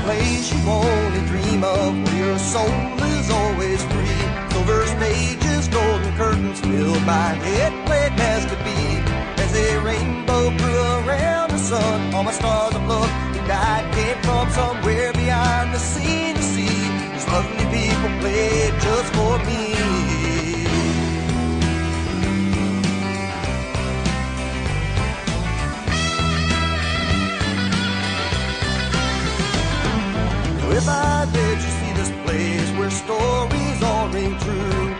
place you only dream of, where your soul is always free. Silver stages, golden curtains filled by it played as could be. As a rainbow grew around the sun, all my stars of love that died came from somewhere beyond the scene to see. These lovely people played just for me. If I let you see this place where stories all ring true,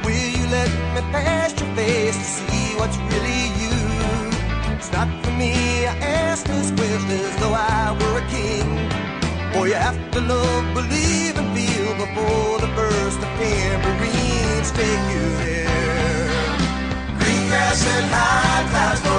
will you let me past your face to see what's really you? It's not for me, I ask this question as though I were a king. For you have to love, believe, and feel before the burst of tambourines take you there. Green grass and high clouds.